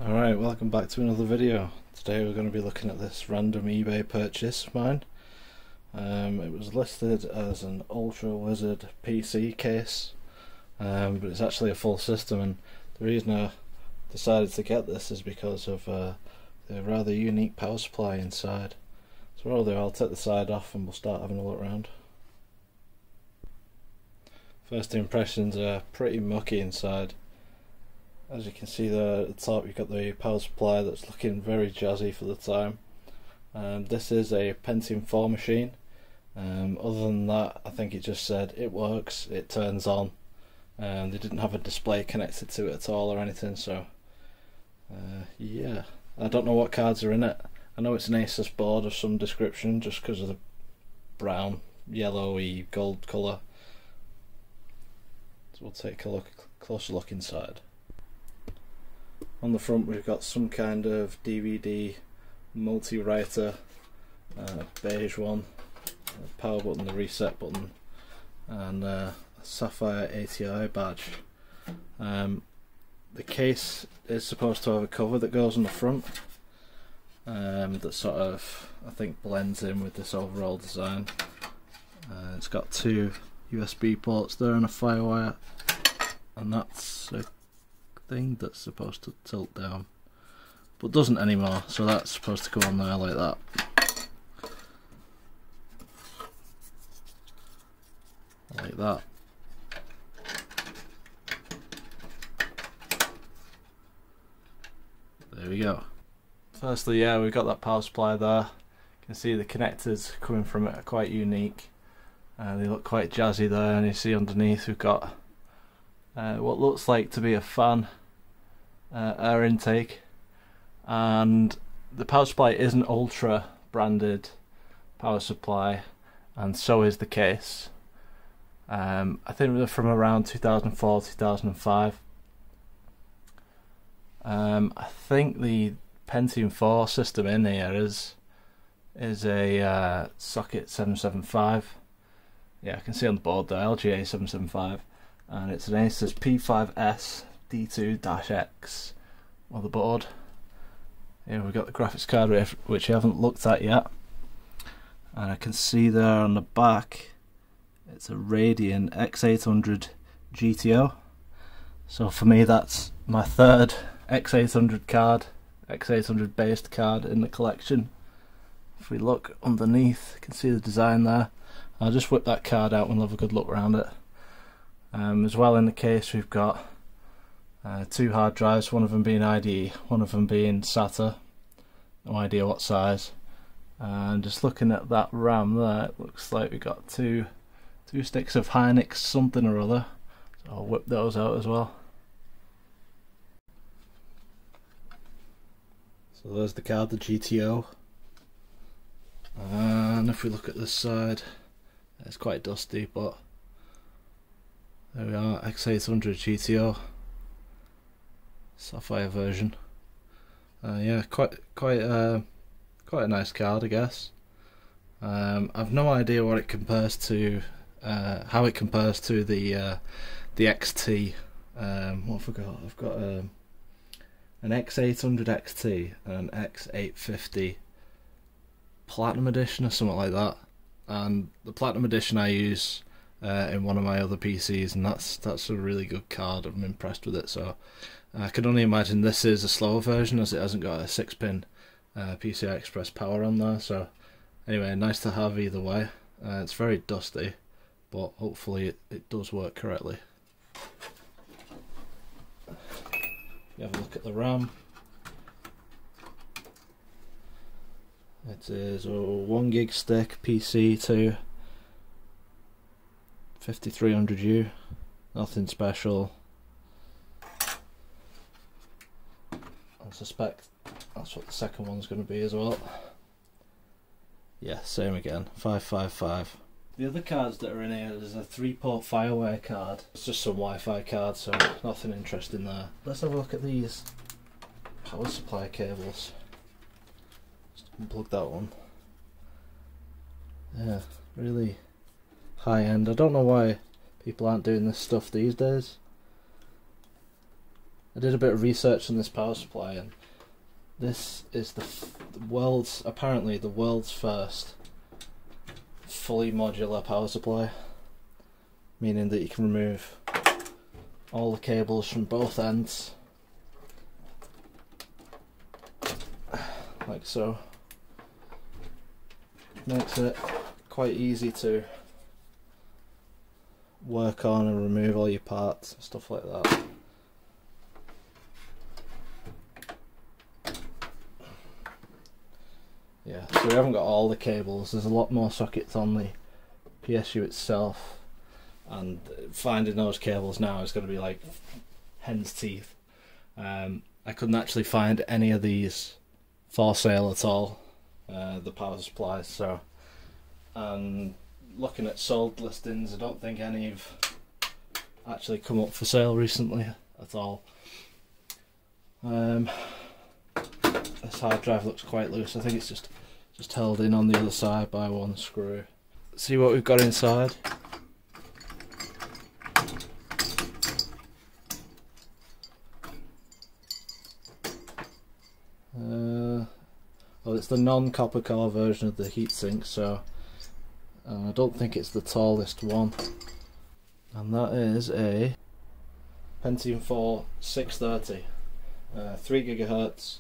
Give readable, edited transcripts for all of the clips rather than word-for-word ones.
Alright, welcome back to another video. Today we're going to be looking at this random eBay purchase of mine. It was listed as an Ultra Wizard PC case, but it's actually a full system, and the reason I decided to get this is because of the rather unique power supply inside. So what I'll do, I'll take the side off and we'll start having a look around. First impressions are pretty mucky inside. As you can see there at the top, you've got the power supply that's looking very jazzy for the time. This is a Pentium 4 machine. Other than that, I think it just said it works, it turns on. They didn't have a display connected to it at all or anything, so yeah. I don't know what cards are in it. I know it's an Asus board of some description just because of the brown, yellowy, gold colour. So we'll take a closer look inside. On the front we've got some kind of DVD multi-writer, beige one, power button, the reset button, and a sapphire ATI badge. The case is supposed to have a cover that goes on the front, that sort of, I think, blends in with this overall design. It's got two USB ports there and a firewire, and that's a thing that's supposed to tilt down, but doesn't anymore, so that's supposed to go on there like that. Like that. There we go. Firstly, yeah, we've got that power supply there. You can see the connectors coming from it are quite unique. They look quite jazzy there, and you see underneath we've got what looks like to be a fan air intake, and the power supply is an Ultra branded power supply, and so is the case. I think they're from around 2004-2005. I think the Pentium 4 system in here is a socket 775. Yeah, I can see on the board there, LGA 775, and it's an Asus P5S D2-X motherboard. Here we've got the graphics card, which I haven't looked at yet, and I can see there on the back it's a Radeon X800 GTO. So for me, that's my third X800 card, X800 based card in the collection. If we look underneath, you can see the design there. I'll just whip that card out and we'll have a good look around it. As well in the case we've got two hard drives, one of them being IDE, one of them being SATA, no idea what size. And just looking at that RAM there, it looks like we've got two sticks of Hynix something or other, so I'll whip those out as well. So there's the card, the GTO, and if we look at this side, it's quite dusty, but there we are, X800 GTO Sapphire version. Yeah, quite a nice card, I guess. I've no idea what it compares to, how it compares to the XT. What have I got? I've got an X800 XT and an X850 Platinum Edition or something like that. And the Platinum Edition I use in one of my other PCs, and that's a really good card. I'm impressed with it. So I can only imagine this is a slower version, as it hasn't got a 6-pin PCI Express power on there. So anyway, nice to have either way. It's very dusty, but hopefully it does work correctly. You have a look at the RAM. It is a 1 gig stick PC2 5300U, nothing special. I suspect that's what the second one's going to be as well. Yeah, same again, 555. The other cards that are in here is a 3-port Firewire card. It's just some Wi-Fi card, so nothing interesting there. Let's have a look at these power supply cables. Just unplug that one. Yeah, really high end. I don't know why people aren't doing this stuff these days. I did a bit of research on this power supply, and this is the world's, apparently the world's first fully modular power supply, meaning that you can remove all the cables from both ends, like so. Makes it quite easy to work on and remove all your parts and stuff like that. Yeah, so we haven't got all the cables. There's a lot more sockets on the PSU itself, and finding those cables now is going to be like hen's teeth. I couldn't actually find any of these for sale at all, the power supplies, so, and looking at sold listings, I don't think any have actually come up for sale recently at all. This hard drive looks quite loose. I think it's just held in on the other side by one screw. See what we've got inside. Well, it's the non-copper core version of the heatsink, so I don't think it's the tallest one. And that is a Pentium 4 630, 3 GHz,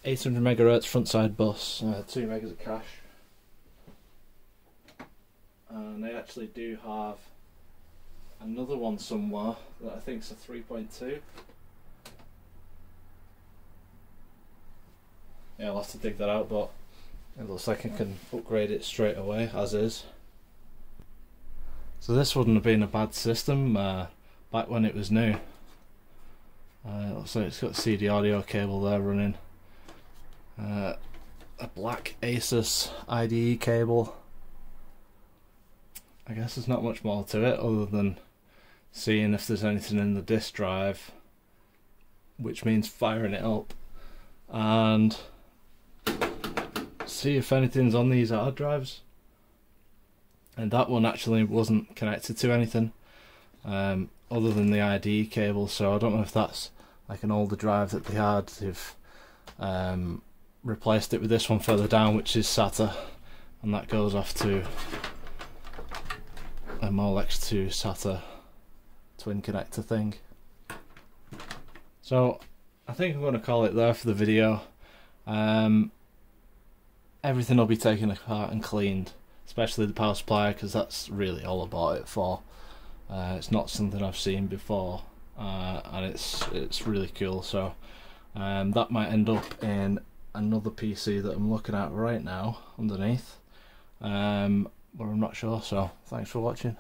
800 MHz front side bus, 2 megas of cache. And they actually do have another one somewhere that I think is a 3.2. Yeah, I'll have to dig that out, but it looks like I can upgrade it straight away as is. So this wouldn't have been a bad system back when it was new. It looks like it's got a CD audio cable there running. A black Asus IDE cable. I guess there's not much more to it other than seeing if there's anything in the disk drive, which means firing it up, and see if anything's on these hard drives. And that one actually wasn't connected to anything other than the IDE cable, so I don't know if that's like an older drive that they had. They've replaced it with this one further down, which is SATA, and that goes off to a Molex 2 SATA twin connector thing. So I think I'm going to call it there for the video. Everything will be taken apart and cleaned, especially the power supply, because that's really all I bought it for. It's not something I've seen before, and it's really cool. So that might end up in another PC that I'm looking at right now underneath, but I'm not sure. So thanks for watching.